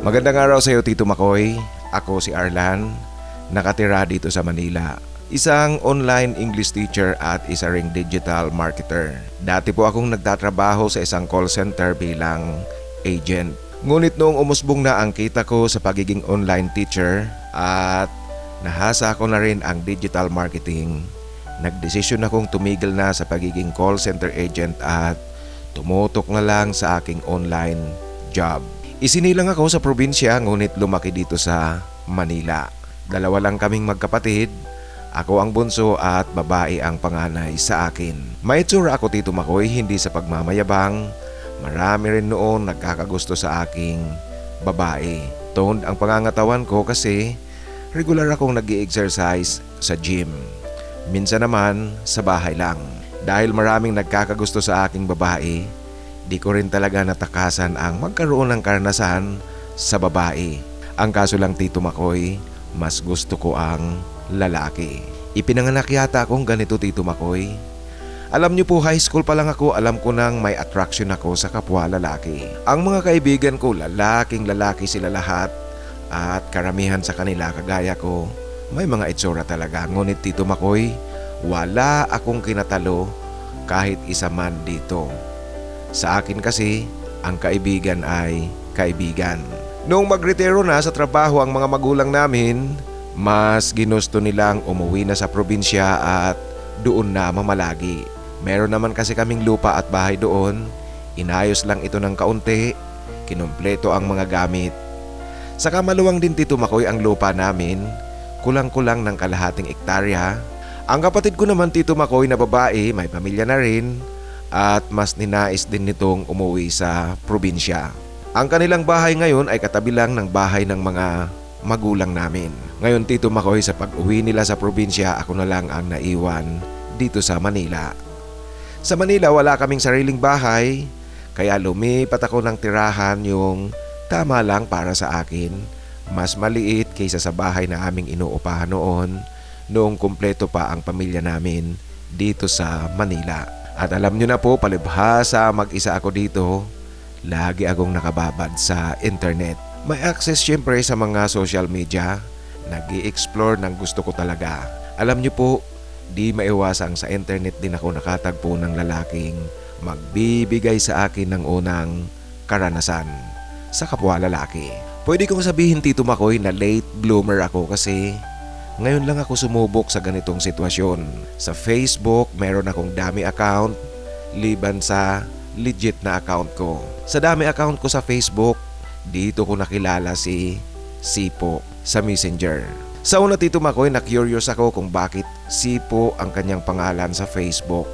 Magandang araw sa iyo, Tito Makoy. Ako si Arlan, nakatira dito sa Manila. Isang online English teacher at isa ring digital marketer. Dati po akong nagtatrabaho sa isang call center bilang agent. Ngunit noong umusbong na ang kita ko sa pagiging online teacher at nahasa ko na rin ang digital marketing, nagdesisyon akong tumigil na sa pagiging call center agent at tumutok na lang sa aking online job. Isinilang ako sa probinsya ngunit lumaki dito sa Manila. Dalawa lang kaming magkapatid. Ako ang bunso at babae ang panganay sa akin. May itsura ako, Tito Makoy, hindi sa pagmamayabang. Marami rin noon nagkakagusto sa aking babae. Toned ang pangangatawan ko kasi regular akong nag-i-exercise sa gym. Minsan naman sa bahay lang. Dahil maraming nagkakagusto sa aking babae, di ko rin talaga natakasan ang magkaroon ng karanasan sa babae. Ang kaso lang, Tito Makoy, mas gusto ko ang lalaki. Ipinanganak yata akong ganito, Tito Makoy. Alam niyo po, high school pa lang ako, alam ko nang may attraction ako sa kapwa lalaki. Ang mga kaibigan ko, lalaking lalaki sila lahat at karamihan sa kanila kagaya ko, may mga itsura talaga. Ngunit, Tito Makoy, wala akong kinatalo kahit isa man dito. Sa akin kasi, ang kaibigan ay kaibigan. Noong magretiro na sa trabaho ang mga magulang namin, mas ginusto nilang umuwi na sa probinsya at doon na mamalagi. Meron naman kasi kaming lupa at bahay doon. Inayos lang ito ng kaunti, kinumpleto ang mga gamit. Saka maluwang din, Tito Makoy, ang lupa namin, kulang-kulang ng kalahating ektarya. Ang kapatid ko naman, Tito Makoy, na babae, may pamilya na rin at mas ninais din nitong umuwi sa probinsya. Ang kanilang bahay ngayon ay katabi lang ng bahay ng mga magulang namin. Ngayon, Tito Makoy, sa pag-uwi nila sa probinsya, ako na lang ang naiwan dito sa Manila. Sa Manila, wala kaming sariling bahay, kaya lumipat ako ng tirahan yung tama lang para sa akin. Mas maliit kaysa sa bahay na aming inuupahan noong kumpleto pa ang pamilya namin dito sa Manila. At alam nyo na po, palibhasa mag-isa ako dito, lagi akong nakababad sa internet. May access syempre sa mga social media, nag-i-explore ng gusto ko talaga. Alam nyo po, di maiwasang sa internet din ako nakatagpo ng lalaking magbibigay sa akin ng unang karanasan sa kapwa lalaki. Pwede kong sabihin, Tito Makoy, na late bloomer ako kasi ngayon lang ako sumubok sa ganitong sitwasyon. Sa Facebook, meron akong dummy account, liban sa legit na account ko. Sa dummy account ko sa Facebook, dito ko nakilala si Sipo sa Messenger. Sa una, Tito Makoy, na-curious ako kung bakit Sipo ang kanyang pangalan sa Facebook.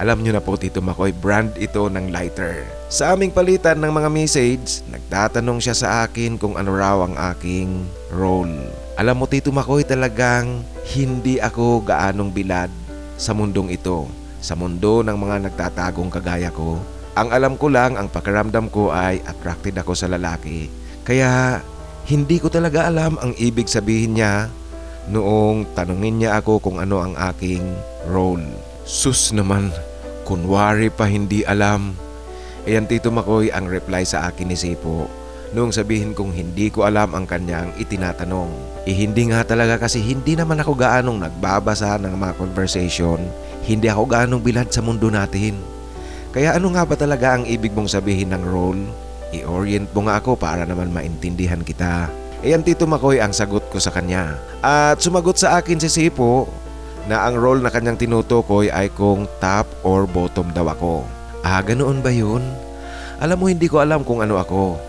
Alam nyo na po, Tito Makoy, brand ito ng lighter. Sa aming palitan ng mga message, nagtatanong siya sa akin kung ano raw ang aking role. Alam mo, Tito Makoy, talagang hindi ako gaanong bilad sa mundong ito. Sa mundo ng mga nagtatagong kagaya ko, ang alam ko lang, ang pakiramdam ko ay attracted ako sa lalaki. Kaya hindi ko talaga alam ang ibig sabihin niya noong tanungin niya ako kung ano ang aking role. Sus naman, kunwari pa hindi alam. Ayan, Tito Makoy, ang reply sa akin ni Sipo noong sabihin kong hindi ko alam ang kanyang itinatanong. Hindi nga talaga kasi hindi naman ako gaanong nagbabasa ng mga conversation. Hindi ako gaanong bilad sa mundo natin. Kaya ano nga ba talaga ang ibig mong sabihin ng role? I-orient mo nga ako para naman maintindihan kita. Ayan, Tito Makoy, ang sagot ko sa kanya. At sumagot sa akin si Sipo na ang role na kanyang tinutukoy ay kung top or bottom daw ako. Ganoon ba yun? Alam mo, hindi ko alam kung ano ako.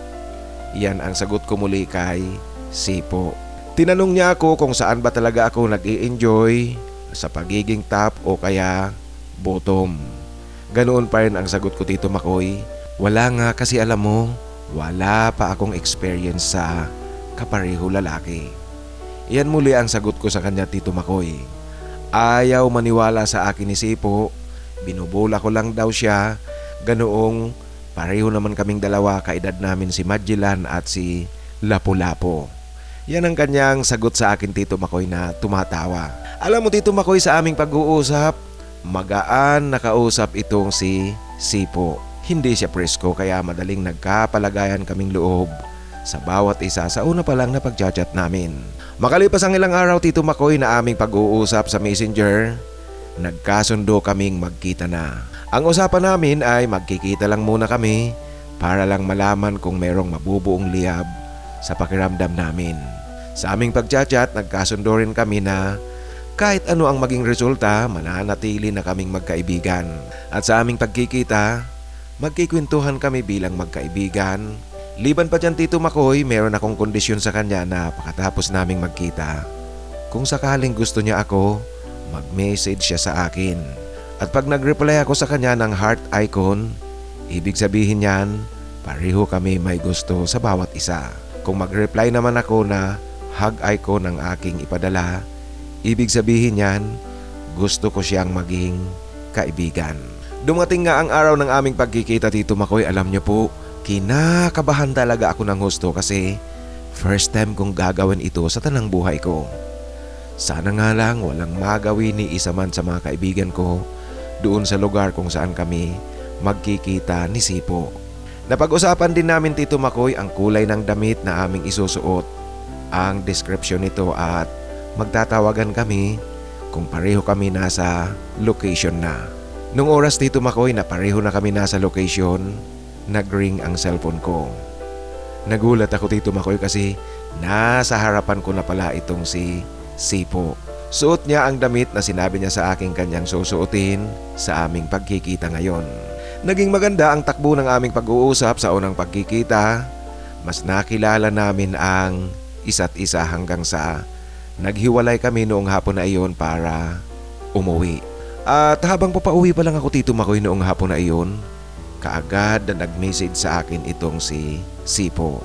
Yan ang sagot ko muli kay Sipo. Tinanong niya ako kung saan ba talaga ako nag-i-enjoy, sa pagiging top o kaya bottom. Ganoon pa rin ang sagot ko, Tito Makoy. Wala nga kasi alam mo, wala pa akong experience sa kapareho lalaki. Yan muli ang sagot ko sa kanya, Tito Makoy. Ayaw maniwala sa akin ni Sipo. Binubula ko lang daw siya. Ganoong pareho naman kaming dalawa, kaedad namin si Magellan at si Lapu-Lapu. Yan ang kanyang sagot sa akin, Tito Makoy, na tumatawa. Alam mo, Tito Makoy, sa aming pag-uusap, magaan nakausap itong si Sipo. Hindi siya presko kaya madaling nagkapalagayan kaming loob sa bawat isa sa una pa lang na pagchat-chat namin. Makalipas ang ilang araw, Tito Makoy, na aming pag-uusap sa Messenger, nagkasundo kaming magkita na. Ang usapan namin ay magkikita lang muna kami para lang malaman kung merong mabubuong liyab sa pakiramdam namin. Sa aming pagchat-chat, nagkasundo rin kami na kahit ano ang maging resulta, mananatili na kaming magkaibigan. At sa aming pagkikita, magkikwentuhan kami bilang magkaibigan. Liban pa dyan, Tito Makoy, meron akong kondisyon sa kanya na pagkatapos naming magkita, kung sakaling gusto niya ako, mag-message siya sa akin. At pag nag-reply ako sa kanya ng heart icon, ibig sabihin niyan, pareho kami may gusto sa bawat isa. Kung mag-reply naman ako na hug icon ang aking ipadala, ibig sabihin niyan, gusto ko siyang maging kaibigan. Dumating nga ang araw ng aming pagkikita, Tito Makoy. Alam niyo po, kinakabahan talaga ako ng husto kasi first time kong gagawin ito sa tanang buhay ko. Sana nga lang walang magawin ni isa man sa mga kaibigan ko doon sa lugar kung saan kami magkikita ni Sipo. Napag-usapan din namin, Tito Makoy, ang kulay ng damit na aming isusuot, ang description nito, at magtatawagan kami kung pareho kami nasa location na. Nung oras, Tito Makoy, na pareho na kami nasa location, nag-ring ang cellphone ko. Nagulat ako, Tito Makoy, kasi nasa harapan ko na pala itong si Sipo. Suot niya ang damit na sinabi niya sa akin kanyang susuotin sa aming pagkikita ngayon. Naging maganda ang takbo ng aming pag-uusap sa unang pagkikita. Mas nakilala namin ang isa't isa hanggang sa naghiwalay kami noong hapon na iyon para umuwi. At habang papauwi pa lang ako, Tito Makoy, noong hapon na iyon, kaagad na nag-message sa akin itong si Sipo.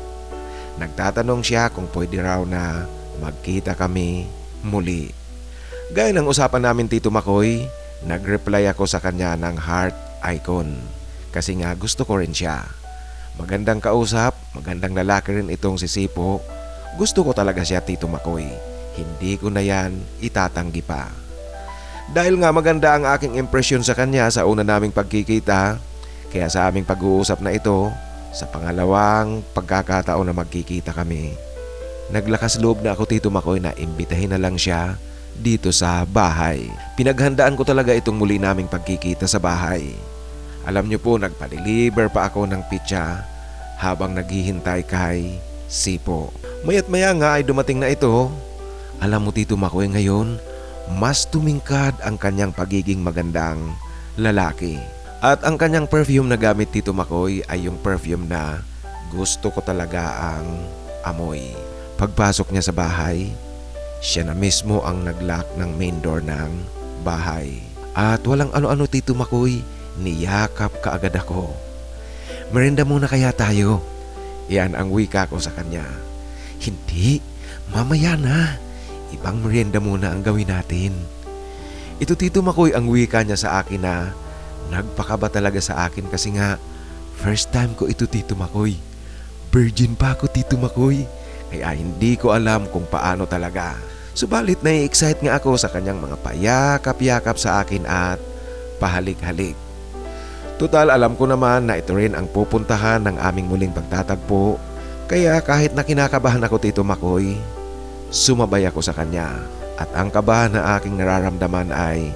Nagtatanong siya kung pwede raw na magkita kami muli. Gaya ng usapan namin, Tito Makoy, nag-reply ako sa kanya ng heart icon kasi nga gusto ko rin siya. Magandang kausap, magandang lalaki rin itong si Sipo. Gusto ko talaga siya, Tito Makoy. Hindi ko na yan itatanggi pa. Dahil nga maganda ang aking impresyon sa kanya sa una naming pagkikita, kaya sa aming pag-uusap na ito, sa pangalawang pagkakataon na magkikita kami, naglakas loob na ako, Tito Makoy, na imbitahin na lang siya dito sa bahay. Pinaghandaan ko talaga itong muli naming pagkikita sa bahay. Alam niyo po, nagpa-deliver pa ako ng pizza habang naghihintay kay Sipo. Maya't maya nga ay dumating na ito. Alam mo, Tito Makoy, ngayon, mas tumingkad ang kanyang pagiging magandang lalaki. At ang kanyang perfume na gamit, Tito Makoy, ay yung perfume na gusto ko talaga ang amoy. Pagpasok niya sa bahay, siya na mismo ang nag-lock ng main door ng bahay. At walang ano-ano, Tito Makoy, niyakap kaagad ako. Merienda muna kaya tayo? Yan ang wika ko sa kanya. Hindi, mamaya na. Ibang merienda muna ang gawin natin. Ito, Tito Makoy, ang wika niya sa akin na nagpakaba talaga sa akin kasi nga first time ko ito, Tito Makoy. Virgin pa ako, Tito Makoy. Kaya hindi ko alam kung paano talaga. Subalit nai-excite nga ako sa kanyang mga payakap-yakap sa akin at pahalik-halik. Total, alam ko naman na ito rin ang pupuntahan ng aming muling pagtatagpo. Kaya kahit na kinakabahan ako, Tito Makoy, sumabay ako sa kanya. At ang kabahan na aking nararamdaman ay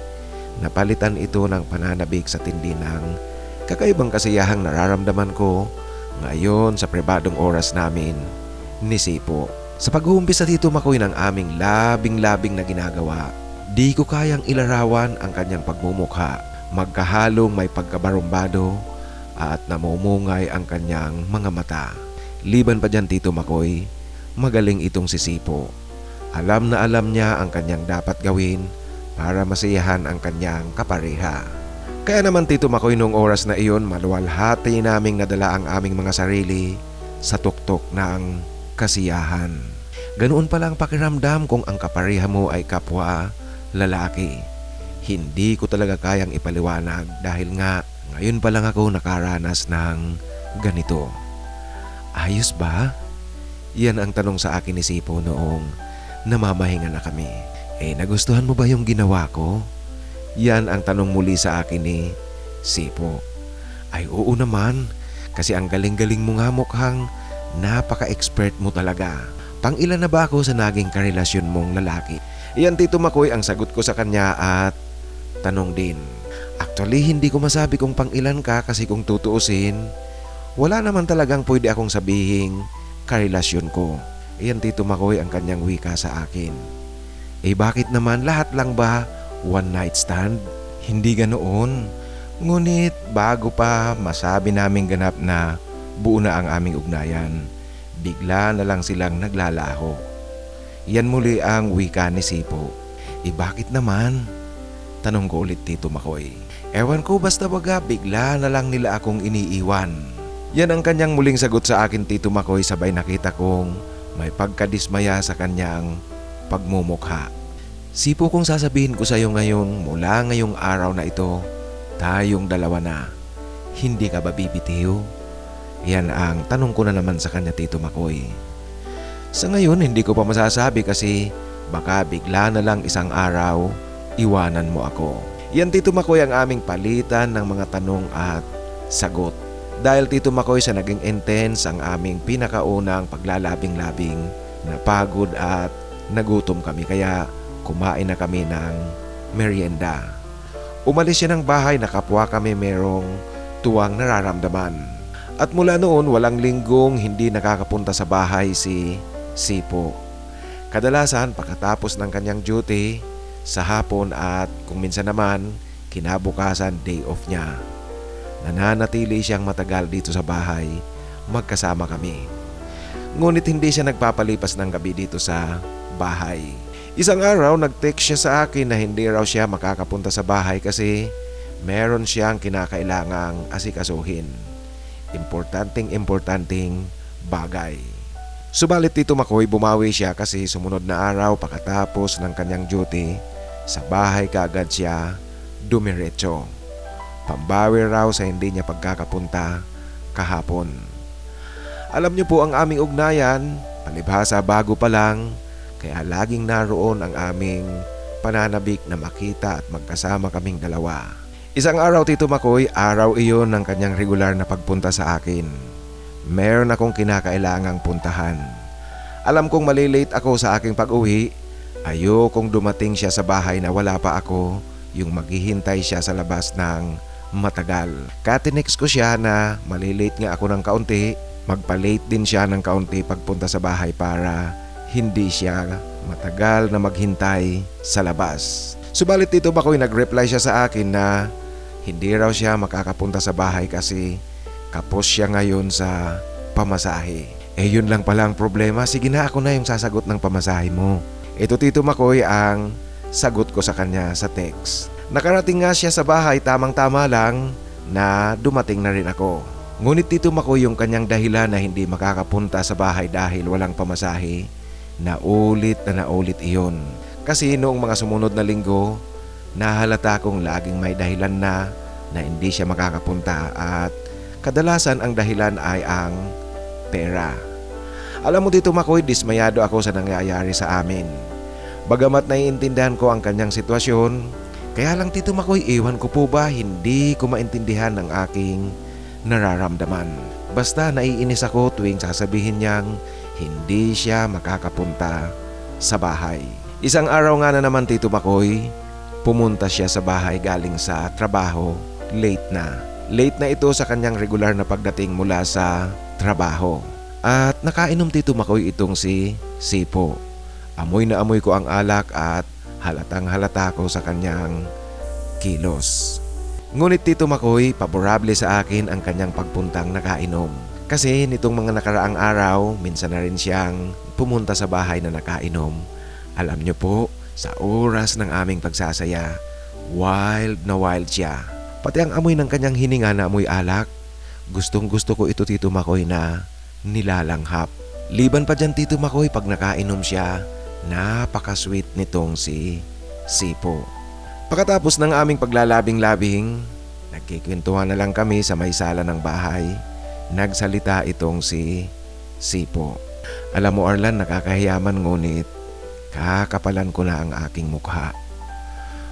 napalitan ito ng pananabik sa tindi ng kakaibang kasiyahang nararamdaman ko ngayon sa pribadong oras namin ni Sipo. Sa pag-uumpisa, Tito Makoy, ng aming labing-labing na ginagawa, di ko kayang ilarawan ang kanyang pagmumukha. Magkahalong may pagkabarumbado at namumungay ang kanyang mga mata. Liban pa dyan, Tito Makoy, magaling itong si Sipo. Alam na alam niya ang kanyang dapat gawin para masiyahan ang kanyang kapareha. Kaya naman, Tito Makoy, noong oras na iyon, maluwalhati naming nadala ang aming mga sarili sa tuktok ng kasiyahan. Ganoon pala ang pakiramdam kung ang kapareha mo ay kapwa lalaki. Hindi ko talaga kayang ipaliwanag dahil nga ngayon pa lang ako nakaranas ng ganito. Ayos ba? Yan ang tanong sa akin ni Sipo noong namamahinga na kami. Nagustuhan mo ba yung ginawa ko? Yan ang tanong muli sa akin ni Sipo. Ay, oo naman, kasi ang galing-galing mo nga, mukhang Napaka-expert mo talaga. Pang-ilan na ba ako sa naging karelasyon mong lalaki? Iyan Tito Makoy ang sagot ko sa kanya at tanong din. Actually, hindi ko masabi kung pang-ilan ka kasi kung tutuusin, wala naman talagang pwede akong sabihing karelasyon ko. Iyan Tito Makoy ang kanyang wika sa akin. Bakit naman lahat lang ba one night stand? Hindi ganoon. Ngunit bago pa masabi naming ganap na buo na ang aming ugnayan, bigla na lang silang naglalaho. Yan muli ang wika ni Sipo. Bakit naman? Tanong ko ulit Tito Makoy. Ewan ko basta baga bigla na lang nila akong iniiwan. Yan ang kanyang muling sagot sa akin Tito Makoy, sabay nakita kong may pagkadismaya sa kanyang pagmumukha. Sipo, kung sasabihin ko sa iyo ngayon mula ngayong araw na ito, tayong dalawa na, hindi ka ba bibitiw? Yan ang tanong ko na naman sa kanya Tito Makoy. Sa ngayon hindi ko pa masasabi kasi baka bigla na lang isang araw iwanan mo ako. Yan Tito Makoy ang aming palitan ng mga tanong at sagot. Dahil Tito Makoy sa naging intense ang aming pinakaunang paglalabing-labing, napagod at nagutom kami kaya kumain na kami ng merienda. Umalis siya ng bahay na kapwa kami merong tuwang nararamdaman. At mula noon walang linggong hindi nakakapunta sa bahay si Sipo. Kadalasan pagkatapos ng kanyang duty sa hapon at kung minsan naman kinabukasan day off niya, nananatili siyang matagal dito sa bahay, magkasama kami. Ngunit hindi siya nagpapalipas ng gabi dito sa bahay. Isang araw nag-text siya sa akin na hindi raw siya makakapunta sa bahay kasi meron siyang kinakailangang asikasuhin. Importanteng bagay. Subalit Tito Makoy, bumawi siya kasi sumunod na araw pagkatapos ng kanyang duty, sa bahay kaagad siya dumiretso. Pambawi raw sa hindi niya pagkakapunta kahapon. Alam niyo po ang aming ugnayan, palibhasa bago pa lang, kaya laging naroon ang aming pananabik na makita at magkasama kaming dalawa. Isang araw Tito Makoy, araw iyon ng kanyang regular na pagpunta sa akin. Meron akong kinakailangang puntahan. Alam kong malilate ako sa aking pag-uwi. Ayokong dumating siya sa bahay na wala pa ako, yung maghihintay siya sa labas ng matagal. Katinext ko siya na malilate nga ako ng kaunti, magpa-late din siya ng kaunti pagpunta sa bahay para hindi siya matagal na maghintay sa labas. Subalit Tito Makoy, nag-reply siya sa akin na hindi raw siya makakapunta sa bahay kasi kapos siya ngayon sa pamasahe. Yun lang pala ang problema. Sige na, ako na yung sasagot ng pamasahe mo. Ito Tito Makoy ang sagot ko sa kanya sa text. Nakarating nga siya sa bahay, tamang-tama lang na dumating na rin ako. Ngunit Tito Makoy, yung kanyang dahilan na hindi makakapunta sa bahay dahil walang pamasahe, naulit iyon. Kasi noong mga sumunod na linggo, nahalata kong laging may dahilan na hindi siya makakapunta at kadalasan ang dahilan ay ang pera. Alam mo Tito Makoy, dismayado ako sa nangyayari sa amin. Bagamat naiintindihan ko ang kanyang sitwasyon, kaya lang Tito Makoy, ewan ko po ba hindi ko maintindihan ang aking nararamdaman. Basta naiinis ako tuwing sasabihin niyang hindi siya makakapunta sa bahay. Isang araw nga na naman Tito Makoy, pumunta siya sa bahay galing sa trabaho, late na. Late na ito sa kanyang regular na pagdating mula sa trabaho. At nakainom Tito Makoy itong si Sipo. Amoy na amoy ko ang alak at halatang halata ko sa kanyang kilos. Ngunit Tito Makoy, paborable sa akin ang kanyang pagpuntang nakainom. Kasi nitong mga nakaraang araw, minsan na rin siyang pumunta sa bahay na nakainom. Alam niyo po, sa oras ng aming pagsasaya, wild na wild siya. Pati ang amoy ng kanyang hininga na amoy alak, gustong gusto ko ito Tito Makoy na nilalanghap. Liban pa dyan Tito Makoy, pag nakainom siya, napaka-sweet nitong si Sipo. Pagkatapos ng aming paglalabing-labing, nagkikwentuhan na lang kami sa may sala ng bahay. Nagsalita itong si Sipo. Alam mo Arlan, nakakahiyaman ngunit kakapalan ko na ang aking mukha.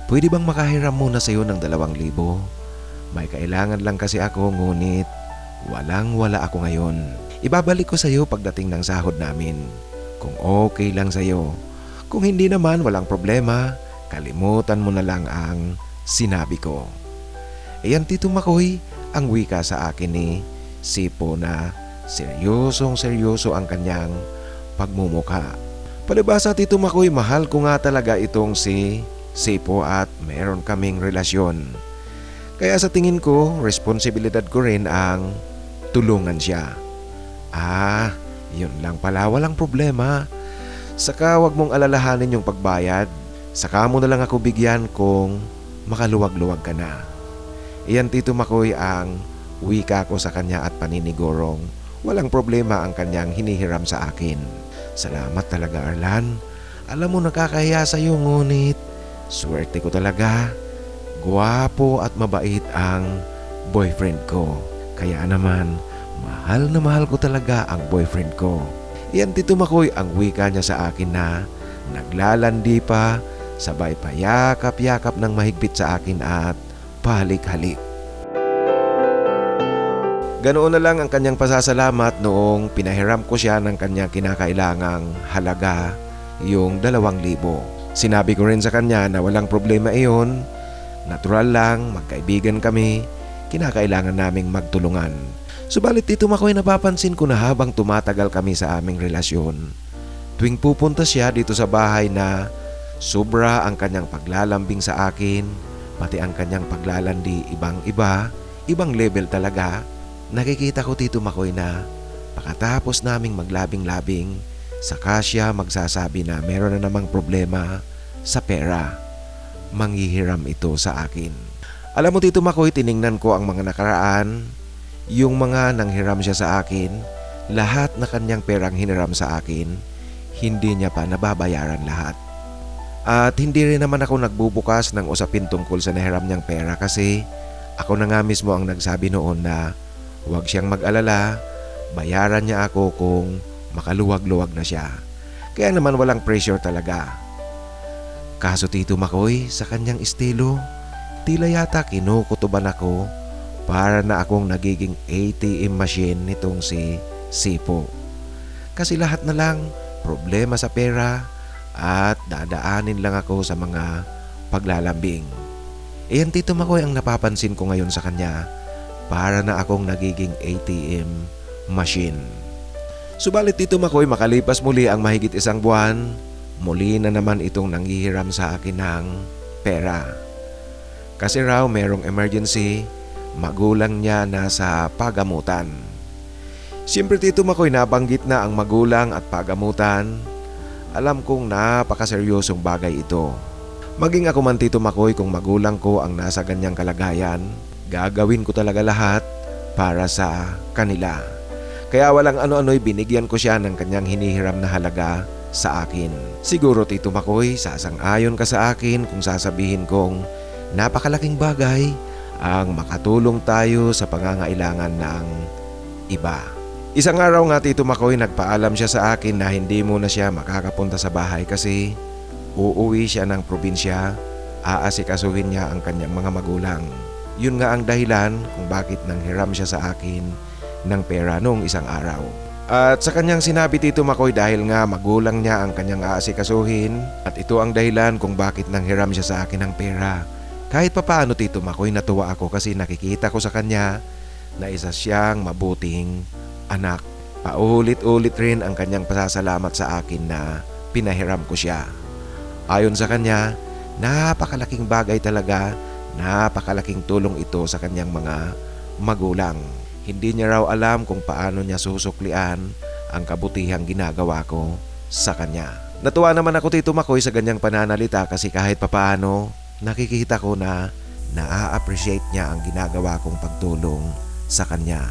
Pwede bang makahiram muna sa iyo ng 2,000? May kailangan lang kasi ako ngunit walang-wala ako ngayon. Ibabalik ko sa iyo pagdating ng sahod namin. Kung okay lang sa iyo. Kung hindi naman, walang problema. Kalimutan mo na lang ang sinabi ko. Iyan Tito Makoy, ang wika sa akin ni Sipo na seryosong seryoso ang kanyang pagmumukha. Palibhasa Tito Makoy, mahal ko nga talaga itong si Sipo at meron kaming relasyon. Kaya sa tingin ko, responsibilidad ko rin ang tulungan siya. Yun lang pala, walang problema. Saka wag mong alalahanin yung pagbayad. Saka mo na lang ako bigyan kung makaluwag-luwag ka na. Iyan Tito Makoy ang wika ko sa kanya at paninigurong walang problema ang kanyang hinihiram sa akin. Salamat talaga Arlan. Alam mo nakakahiya sa'yo ngunit swerte ko talaga. Gwapo at mabait ang boyfriend ko. Kaya naman mahal na mahal ko talaga ang boyfriend ko. Iyan Tito Makoy ang wika niya sa akin na naglalandi pa, sabay payakap-yakap ng mahigpit sa akin at pahalik-halik. Ganoon na lang ang kanyang pasasalamat noong pinahiram ko siya ng kanyang kinakailangang halaga, yung 2,000. Sinabi ko rin sa kanya na walang problema iyon, natural lang, magkaibigan kami, kinakailangan naming magtulungan. Subalit Tito Makoy, napapansin ko na habang tumatagal kami sa aming relasyon, tuwing pupunta siya dito sa bahay na sobra ang kanyang paglalambing sa akin, pati ang kanyang paglalandi ibang-iba, ibang level talaga. Nakikita ko Tito Makoy na pagkatapos naming maglabing-labing, saka siya magsasabi na meron na namang problema sa pera. Manghihiram ito sa akin. Alam mo Tito Makoy, tiningnan ko ang mga nakaraan, yung mga nanghiram siya sa akin, lahat na kanyang perang hiniram sa akin, hindi niya pa nababayaran lahat. At hindi rin naman ako nagbubukas ng usapin tungkol sa nahiram niyang pera kasi ako na nga mismo ang nagsabi noon na huwag siyang mag-alala, bayaran niya ako kung makaluwag-luwag na siya. Kaya naman walang pressure talaga. Kaso Tito Makoy, sa kanyang estilo, tila yata kinukutuban ako para na akong nagiging ATM machine nitong si Sipo. Kasi lahat na lang problema sa pera at dadaanin lang ako sa mga paglalambing. Iyan Tito Makoy ang napapansin ko ngayon sa kanya, para na akong nagiging ATM machine. Subalit Tito Makoy, makalipas muli ang mahigit 1 buwan, muli na naman itong nanghihiram sa akin ng pera. Kasi raw merong emergency, magulang niya nasa pagamutan. Siyempre Tito Makoy, nabanggit na ang magulang at pagamutan. Alam kong napakaseryosong bagay ito. Maging ako man Tito Makoy, kung magulang ko ang nasa ganyang kalagayan, gagawin ko talaga lahat para sa kanila. Kaya walang ano-ano'y binigyan ko siya ng kanyang hinihiram na halaga sa akin. Siguro Tito Makoy, sasang-ayon ka sa akin kung sasabihin kong napakalaking bagay ang makatulong tayo sa pangangailangan ng iba. Isang araw nga Tito Makoy, nagpaalam siya sa akin na hindi muna siya makakapunta sa bahay kasi uuwi siya ng probinsya, aasikasuhin niya ang kanyang mga magulang. Yun nga ang dahilan kung bakit nanghiram siya sa akin ng pera noong isang araw. At sa kanyang sinabi Tito Makoy, dahil nga magulang niya ang kanyang aasikasuhin at ito ang dahilan kung bakit nanghiram siya sa akin ng pera. Kahit papaano Tito Makoy, natuwa ako kasi nakikita ko sa kanya na isa siyang mabuting anak. Paulit-ulit rin ang kanyang pasasalamat sa akin na pinahiram ko siya. Ayon sa kanya, napakalaking bagay talaga, napakalaking tulong ito sa kanyang mga magulang. Hindi niya raw alam kung paano niya susuklian ang kabutihang ginagawa ko sa kanya. Natuwa naman ako Tito Makoy sa ganyang pananalita kasi kahit papaano nakikita ko na naa-appreciate niya ang ginagawa kong pagtulong sa kanya.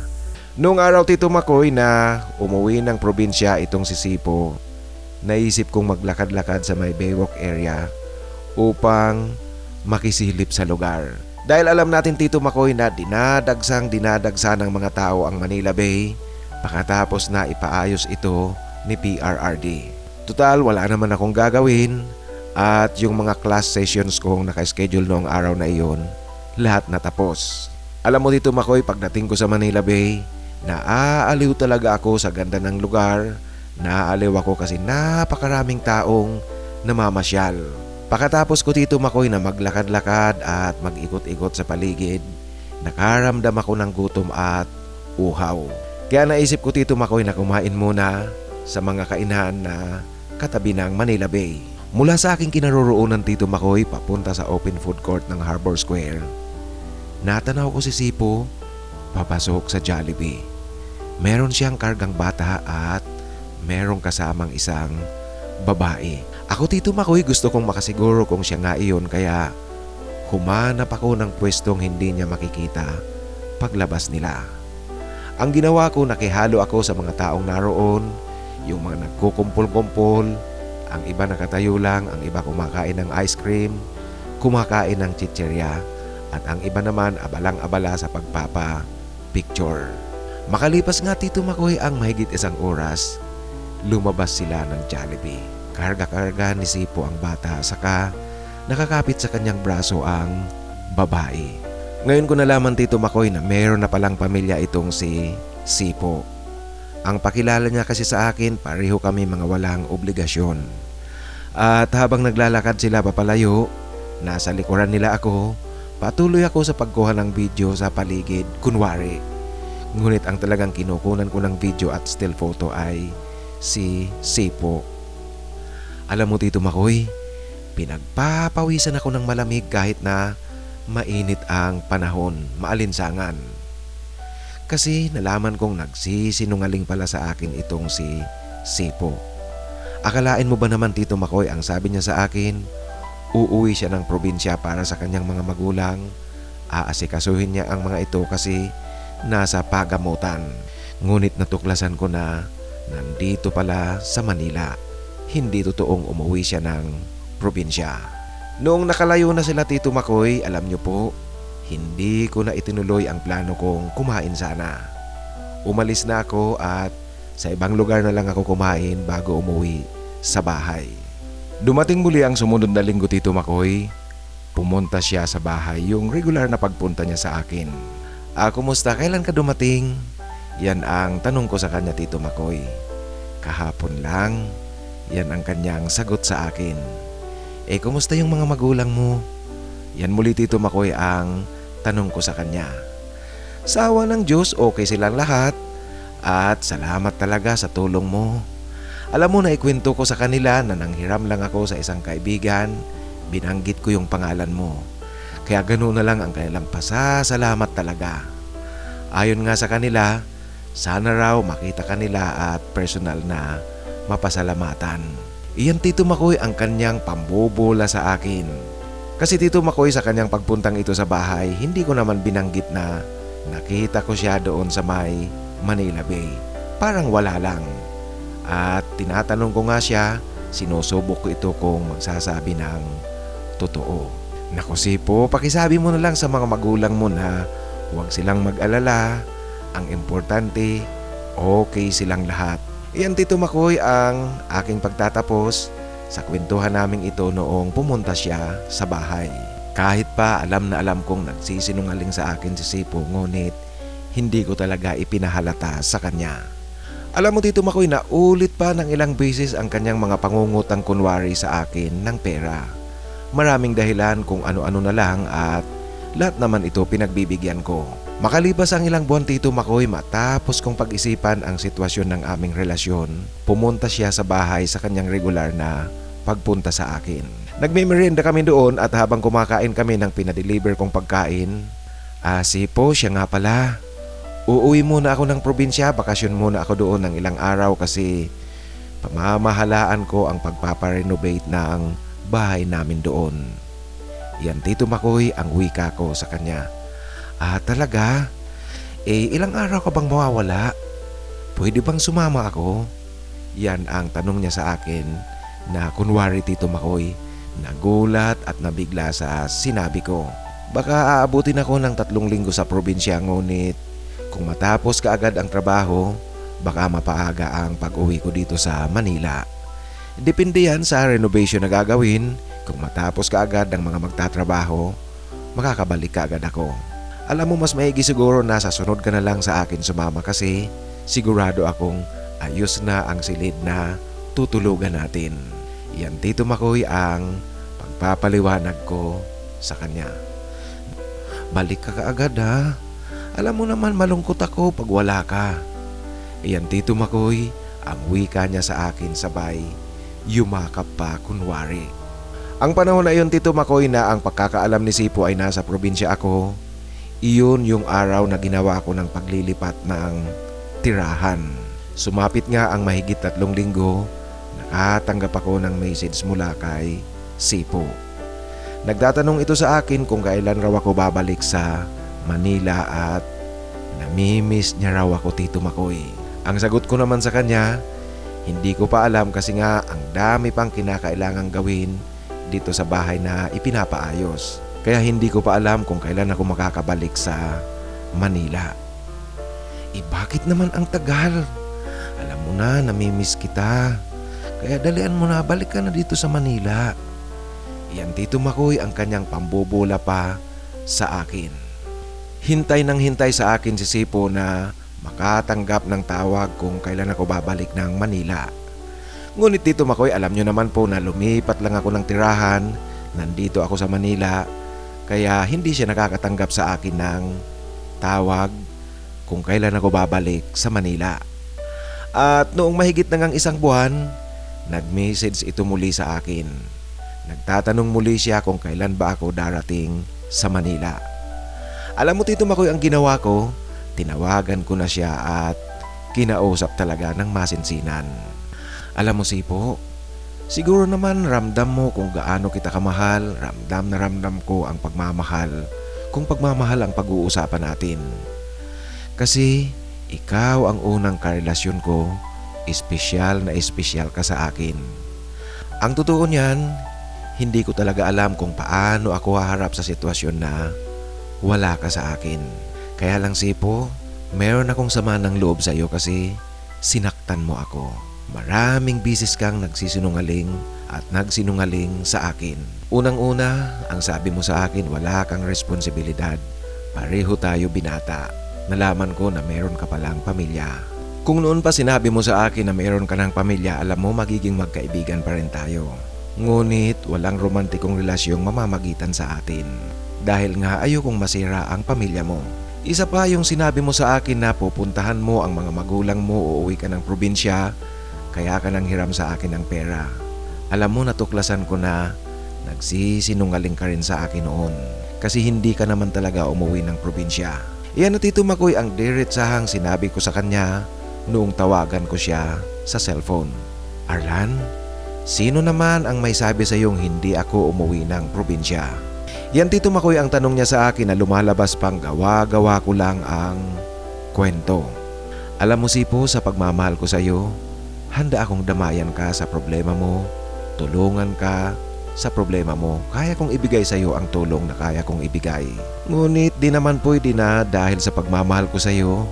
Noong araw Tito Makoy na umuwi ng probinsya itong si Sipo, naisip kong maglakad-lakad sa may Baywalk area upang makisilip sa lugar. Dahil alam natin Tito Makoy na dinadagsa ng mga tao ang Manila Bay pagkatapos na ipaayos ito ni PRRD. Total, wala naman akong gagawin at yung mga class sessions kong naka-schedule noong araw na iyon, lahat natapos. Alam mo Tito Makoy, pagdating ko sa Manila Bay, Naaaliw talaga ako sa ganda ng lugar. Naaaliw ako kasi napakaraming taong namamasyal. Pagkatapos ko Tito Makoy na maglakad-lakad at mag-ikot-ikot sa paligid, nakaramdam ako ng gutom at uhaw. Kaya naisip ko Tito Makoy na kumain muna sa mga kainan na katabi ng Manila Bay. Mula sa aking kinaroroonan Tito Makoy papunta sa open food court ng Harbor Square, natanaw ko si Sipo papasok sa Jollibee. Meron siyang kargang bata at merong kasamang isang babae. Ako Tito Makoy gusto kong makasiguro kung siya nga iyon kaya humanap ako ng pwestong hindi niya makikita paglabas nila. Ang ginawa ko, nakihalo ako sa mga taong naroon, yung mga nagkukumpol-kumpol, ang iba nakatayo lang, ang iba kumakain ng ice cream, kumakain ng chichirya, at ang iba naman abalang-abala sa pagpapa-picture. Makalipas nga Tito Makoy ang mahigit isang oras, lumabas sila ng Jollibee. Karga-karga ni Sipo ang bata, saka nakakapit sa kanyang braso ang babae. Ngayon ko nalaman Tito Makoy na meron na palang pamilya itong si Sipo. Ang pakilala niya kasi sa akin, pareho kami mga walang obligasyon. At habang naglalakad sila papalayo, nasa likuran nila ako, patuloy ako sa pagkuha ng video sa paligid, kunwari. Ngunit ang talagang kinukunan ko ng video at still photo ay si Sipo. Alam mo Tito Makoy, pinagpapawisan ako ng malamig kahit na mainit ang panahon, maalinsangan. Kasi nalaman kong nagsisinungaling pala sa akin itong si Sipo. Akalain mo ba naman Tito Makoy, ang sabi niya sa akin, uuwi siya ng probinsya para sa kanyang mga magulang. Aasikasuhin niya ang mga ito kasi nasa pagamutan. Ngunit natuklasan ko na nandito pala sa Manila. Hindi totoong umuwi siya ng probinsya. Noong nakalayo na sila Tito Makoy, alam niyo po, hindi ko na itinuloy ang plano kong kumain sana. Umalis na ako at sa ibang lugar na lang ako kumain bago umuwi sa bahay. Dumating muli ang sumunod na linggo Tito Makoy. Pumunta siya sa bahay, yung regular na pagpunta niya sa akin. Kumusta? Kailan ka dumating? Yan ang tanong ko sa kanya Tito Makoy. Kahapon lang. Yan ang kanyang sagot sa akin. Kumusta yung mga magulang mo? Yan muli Tito Makoy ang tanong ko sa kanya. Sa awa ng Diyos, okay silang lahat. At salamat talaga sa tulong mo. Alam mo na ikwento ko sa kanila na nanghiram lang ako sa isang kaibigan. Binanggit ko yung pangalan mo. Kaya ganoon na lang ang kanilang pasasalamat talaga. Ayon nga sa kanila, sana raw makita kanila at personal na mapasalamatan. Iyan Tito Makoy ang kanyang pambobola sa akin. Kasi Tito Makoy sa kanyang pagpuntang ito sa bahay, hindi ko naman binanggit na nakita ko siya doon sa may Manila Bay. Parang wala lang. At tinatanong ko nga siya, sinusubok ko ito kung magsasabi ng totoo. Naku Sipo, pakisabi mo na lang sa mga magulang mo na huwag silang mag-alala. Ang importante, okay silang lahat. Iyan Tito Makoy ang aking pagtatapos sa kwentuhan naming ito noong pumunta siya sa bahay. Kahit pa alam na alam kong nagsisinungaling sa akin si Sipo, ngunit hindi ko talaga ipinahalata sa kanya. Alam mo Tito Makoy na ulit pa ng ilang beses ang kanyang mga pangungutang kunwari sa akin ng pera. Maraming dahilan kung ano-ano na lang at lahat naman ito pinagbibigyan ko. Makalipas ang ilang buwan Tito Makoy, matapos kong pag-isipan ang sitwasyon ng aming relasyon, pumunta siya sa bahay sa kanyang regular na pagpunta sa akin. Nagme-merienda kami doon at habang kumakain kami ng pinadeliver kong pagkain, Sipo, siya nga pala. Uuwi muna ako ng probinsya, bakasyon muna ako doon ng ilang araw kasi pamamahalaan ko ang pagpaparenovate ng bahay namin doon. Yan Tito Makoy ang wika ko sa kanya. Talaga? Ilang araw ka bang mawawala? Pwede bang sumama ako? Yan ang tanong niya sa akin na kunwari Tito Makoy. Nagulat at nabigla sa sinabi ko. Baka aabutin ako ng 3 linggo sa probinsya, ngunit kung matapos kaagad ang trabaho, baka mapaaga ang pag-uwi ko dito sa Manila. Depende yan sa renovation na gagawin. Kung matapos kaagad ang mga magtatrabaho, makakabalik kaagad ako. Alam mo, mas maigi siguro na sa sunod ka na lang sa akin sumama kasi sigurado akong ayos na ang silid na tutulugan natin. Yan Tito Makoy ang pagpapaliwanag ko sa kanya. Balik ka kaagad ha. Alam mo naman malungkot ako pag wala ka. Yan Tito Makoy ang wika niya sa akin sabay yumakap pa kunwari. Ang panahon na iyon Tito Makoy na ang pagkakaalam ni Sipo ay nasa probinsya ako, iyon yung araw na ginawa ko ng paglilipat ng tirahan. Sumapit nga ang mahigit 3 linggo, nakatanggap ako ng message mula kay Sipo. Nagtatanong ito sa akin kung kailan raw ako babalik sa Manila at namimiss niya raw ako Tito Makoy. Ang sagot ko naman sa kanya, hindi ko pa alam kasi nga ang dami pang kinakailangang gawin dito sa bahay na ipinapaayos. Kaya hindi ko pa alam kung kailan ako makakabalik sa Manila. Bakit naman ang tagal? Alam mo na, namimiss kita. Kaya dalian mo na, balik ka na dito sa Manila. Yan Tito Makoy ang kanyang pambobola pa sa akin. Hintay nang hintay sa akin si Sipo na makatanggap ng tawag kung kailan ako babalik ng Manila. Ngunit Tito Makoy, alam nyo naman po na lumipat lang ako ng tirahan, nandito ako sa Manila, kaya hindi siya nakakatanggap sa akin ng tawag kung kailan ako babalik sa Manila. At noong mahigit na ngang 1 buwan, nag-message ito muli sa akin. Nagtatanong muli siya kung kailan ba ako darating sa Manila. Alam mo Tito Makoy, ang ginawa ko, tinawagan ko na siya at kinausap talaga ng masinsinan. Alam mo Sipo, siguro naman ramdam mo kung gaano kita kamahal, ramdam na ramdam ko ang pagmamahal, kung pagmamahal ang pag-uusapan natin. Kasi ikaw ang unang karelasyon ko, espesyal na espesyal ka sa akin. Ang totoo niyan, hindi ko talaga alam kung paano ako haharap sa sitwasyon na wala ka sa akin. Kaya lang Sipo, meron akong sama ng loob sa iyo kasi sinaktan mo ako. Maraming bisis kang nagsisinungaling at nagsinungaling sa akin. Unang-una, ang sabi mo sa akin wala kang responsibilidad. Pareho tayo binata. Nalaman ko na meron ka palang pamilya. Kung noon pa sinabi mo sa akin na meron ka ng pamilya, alam mo magiging magkaibigan pa rin tayo. Ngunit walang romantikong relasyong mamamagitan sa atin. Dahil nga ayokong masira ang pamilya mo. Isa pa yung sinabi mo sa akin na pupuntahan mo ang mga magulang mo, uuwi ka ng probinsya, kaya ka nang hiram sa akin ng pera. Alam mo, natuklasan ko na nagsisinungaling ka rin sa akin noon kasi hindi ka naman talaga umuwi ng probinsya. Iyan na Tito Makoy ang diretsahang sinabi ko sa kanya noong tawagan ko siya sa cellphone. Arlan, sino naman ang may sabi sa iyong hindi ako umuwi ng probinsya? Yan Tito Makoy ang tanong niya sa akin na lumalabas pang gawa-gawa ko lang ang kwento. Alam mo Sipo, sa pagmamahal ko sa iyo, handa akong damayan ka sa problema mo, tulungan ka sa problema mo. Kaya kong ibigay sa iyo ang tulong na kaya kong ibigay. Ngunit di naman pwede na dahil sa pagmamahal ko sa iyo,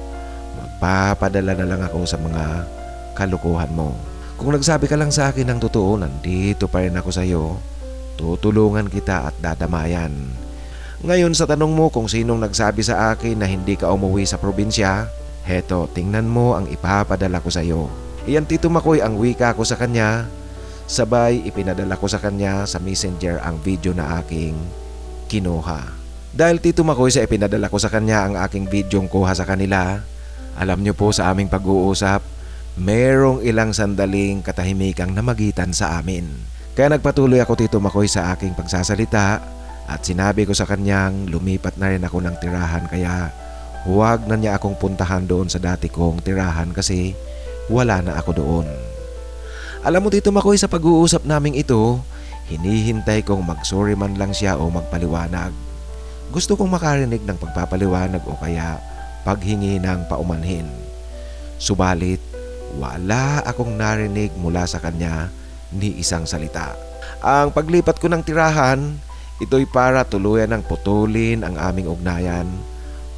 magpapadala na lang ako sa mga kalukuhan mo. Kung nagsabi ka lang sa akin ng totoo, nandito pa rin ako sa iyo. Tutulungan kita at dadamayan. Ngayon sa tanong mo kung sinong nagsabi sa akin na hindi ka umuwi sa probinsya, heto, tingnan mo ang ipapadala ko sa iyo. Iyan Tito Makoy ang wika ko sa kanya. Sabay ipinadala ko sa kanya sa messenger ang video na aking kinuha. Dahil Tito Makoy sa ipinadala ko sa kanya ang aking videong kuha sa kanila, alam niyo po sa aming pag-uusap, merong ilang sandaling katahimikang namagitan sa amin. Kaya nagpatuloy ako Tito Makoy sa aking pagsasalita at sinabi ko sa kanyang lumipat na rin ako ng tirahan kaya huwag na niya akong puntahan doon sa dati kong tirahan kasi wala na ako doon. Alam mo Tito Makoy, sa pag-uusap naming ito, hinihintay kong mag-sorry man lang siya o magpaliwanag. Gusto kong makarinig ng pagpapaliwanag o kaya paghingi ng paumanhin. Subalit, wala akong narinig mula sa kanya ni isang salita. Ang paglipat ko ng tirahan, ito'y para tuluyan ng putulin ang aming ugnayan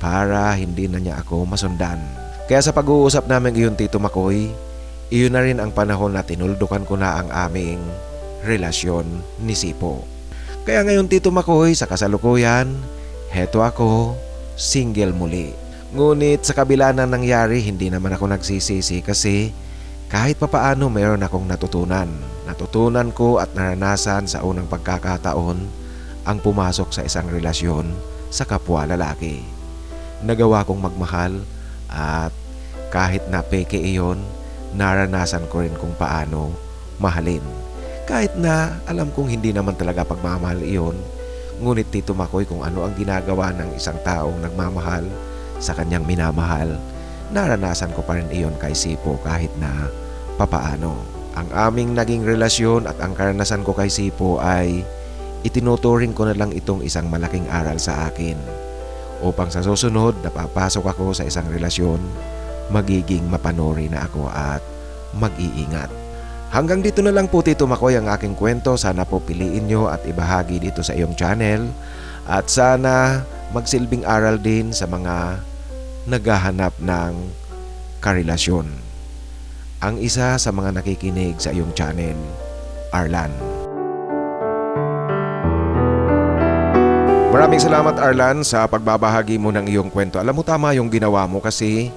para hindi na niya ako masundan. Kaya sa pag-uusap namin iyon Tito Makoy, iyon na rin ang panahon na tinuldukan ko na ang aming relasyon ni Sipo. Kaya ngayon Tito Makoy, sa kasalukuyan, heto ako, single muli. Ngunit sa kabila ng nangyari, hindi naman ako nagsisisi kasi kahit papaano mayroon akong natutunan. Natutunan ko at naranasan sa unang pagkakataon ang pumasok sa isang relasyon sa kapwa lalaki. Nagawa kong magmahal at kahit na peke iyon, naranasan ko rin kung paano mahalin. Kahit na alam kong hindi naman talaga pagmamahal iyon, ngunit Tito Makoy kung ano ang ginagawa ng isang taong nagmamahal sa kanyang minamahal, naranasan ko pa rin iyon kay Sipo kahit na papaano. Ang aming naging relasyon at ang karanasan ko kay Sipo ay itinuturing ko na lang itong isang malaking aral sa akin upang sa susunod na papasok ako sa isang relasyon, magiging mapanuri na ako at mag-iingat. Hanggang dito na lang po Tito Makoy ang aking kwento. Sana po piliin nyo at ibahagi dito sa iyong channel at sana magsilbing aral din sa mga naghahanap ng karelasyon. Ang isa sa mga nakikinig sa iyong channel, Arlan. Maraming salamat Arlan sa pagbabahagi mo ng iyong kwento. Alam mo tama yung ginawa mo kasi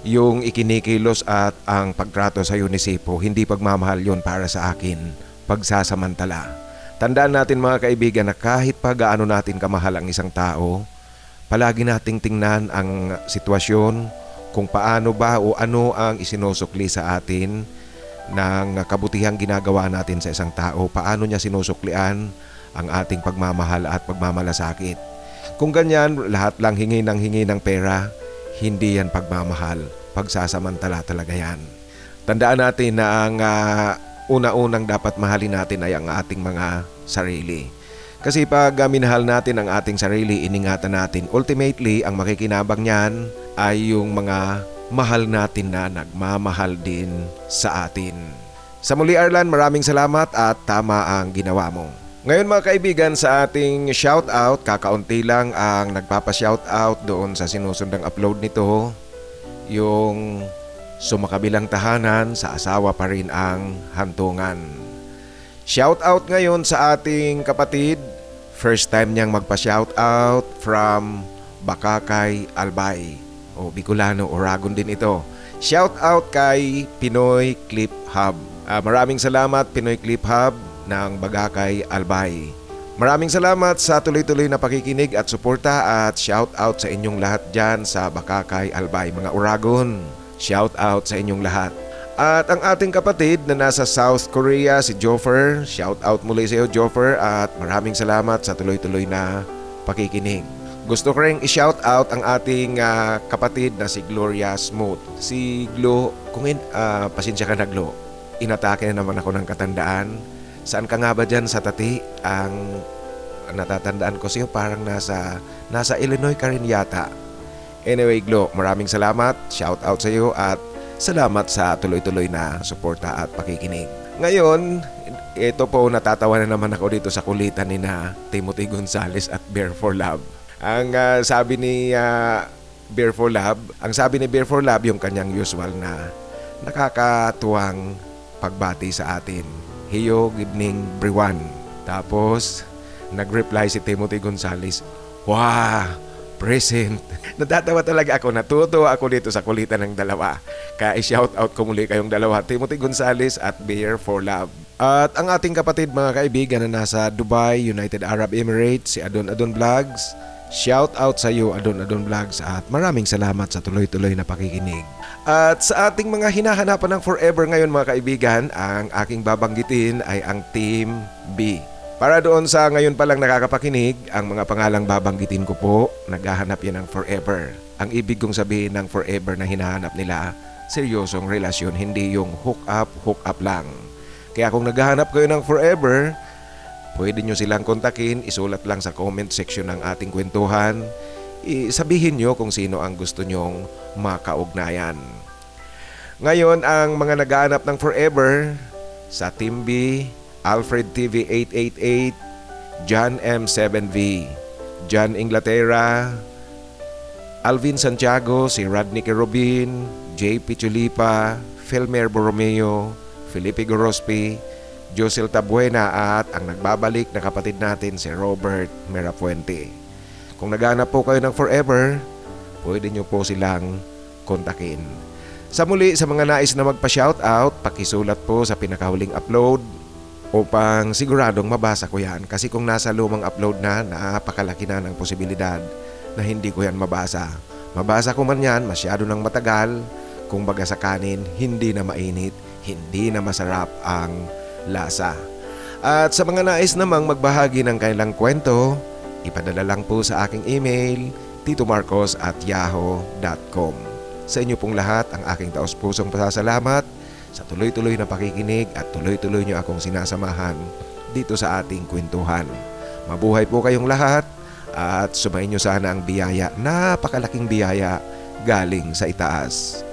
yung ikinikilos at ang pagtrato sa iyo ni Sipo, hindi pagmamahal yun para sa akin, pagsasamantala. Tandaan natin mga kaibigan na kahit pa gaano natin kamahal ang isang tao, palagi nating tingnan ang sitwasyon kung paano ba o ano ang isinusukli sa atin ng kabutihang ginagawa natin sa isang tao, paano niya sinusuklian ang ating pagmamahal at pagmamalasakit. Kung ganyan, lahat lang hingi ng pera, hindi yan pagmamahal, pagsasamantala talaga yan. Tandaan natin na ang una-unang dapat mahalin natin ay ang ating mga sarili. Kasi pag minahal natin ang ating sarili, iningatan natin, ultimately, ang makikinabang niyan ay yung mga mahal natin na nagmamahal din sa atin. Sa muli Arlan, maraming salamat at tama ang ginawa mo. Ngayon mga kaibigan, sa ating shoutout, kakaunti lang ang nagpapa-shoutout doon sa sinusundang upload nito. Yung sumakabilang tahanan, sa asawa pa rin ang hantungan. Shoutout ngayon sa ating kapatid. First time niyang magpa-shoutout from Bakakay, Albay. O Bicolano, Oragon din ito. Shoutout kay Pinoy Clip Hub. Maraming salamat Pinoy Clip Hub ng Bagakay, Albay. Maraming salamat sa tuloy-tuloy na pakikinig at suporta at shoutout sa inyong lahat dyan sa Bakakay, Albay, mga Oragon. Shoutout sa inyong lahat. At ang ating kapatid na nasa South Korea, si Joffer, shoutout muli sa iyo Joffer at maraming salamat sa tuloy-tuloy na pakikinig. Gusto ko rin i-shoutout ang ating kapatid na si Gloria Smooth. Si Glo, pasensya ka na Glo, inatake na naman ako ng katandaan. Saan ka nga ba dyan sa Tati? Ang natatandaan ko sa'yo parang nasa Illinois ka rin yata. Anyway Glo, maraming salamat, shoutout sa iyo at salamat sa tuloy-tuloy na suporta at pakikinig. Ngayon, ito po natatawa na naman ako dito sa kulitan ni na Timothy Gonzales at Bear for Love. Ang sabi ni Bear for Love, yung kanyang usual na nakakatuwang pagbati sa atin. Heyo, good evening everyone. Tapos, nag-reply si Timothy Gonzales, wow, present. Natatawa talaga ako, natutuwa ako dito sa kulitan ng dalawa. Kaya i-shoutout ko muli kayong dalawa, Timothy Gonzales at Bear for Love. At ang ating kapatid mga kaibigan na nasa Dubai, United Arab Emirates, si Adon Adon Vlogs. Shoutout sa iyo Adon Adon Vlogs at maraming salamat sa tuloy-tuloy na pakikinig. At sa ating mga hinahanapan ng forever ngayon mga kaibigan, ang aking babanggitin ay ang Team B. Para doon sa ngayon palang nakakapakinig, ang mga pangalang babanggitin ko po, naghahanap yan ng forever. Ang ibig kong sabihin ng forever na hinahanap nila, seryosong relasyon, hindi yung hook up lang. Kaya kung naghahanap kayo ng forever, pwede nyo silang kontakin, isulat lang sa comment section ng ating kwentuhan. Sabihin nyo kung sino ang gusto nyong makaugnayan. Ngayon, ang mga naghahanap ng forever, sa Team B, Alfred TV 888, John M7V, John Inglaterra, Alvin Santiago, si Rodney Kerubin, JP Chulipa, Felmer Borromeo, Felipe Gorospi, Josel Tabuena at ang nagbabalik na kapatid natin si Robert Merafuente. Kung naghahanap po kayo ng forever, pwede nyo po silang kontakin. Sa muli, sa mga nais na magpa-shoutout, pakisulat po sa pinakahuling upload upang siguradong mabasa ko yan. Kasi kung nasa lumang upload na, napakalaki na ng posibilidad na hindi ko yan mabasa. Mabasa ko man yan, masyado nang matagal. Kung baga sa kanin, hindi na mainit, hindi na masarap ang lasa. At sa mga nais namang magbahagi ng kanilang kwento, ipadala lang po sa aking email, titomarcos@yahoo.com. Sa inyo pong lahat ang aking taos-pusong pasasalamat sa tuloy-tuloy na pakikinig at tuloy-tuloy nyo akong sinasamahan dito sa ating kwentuhan. Mabuhay po kayong lahat at sumayin nyo sana ang biyaya, napakalaking biyaya galing sa itaas.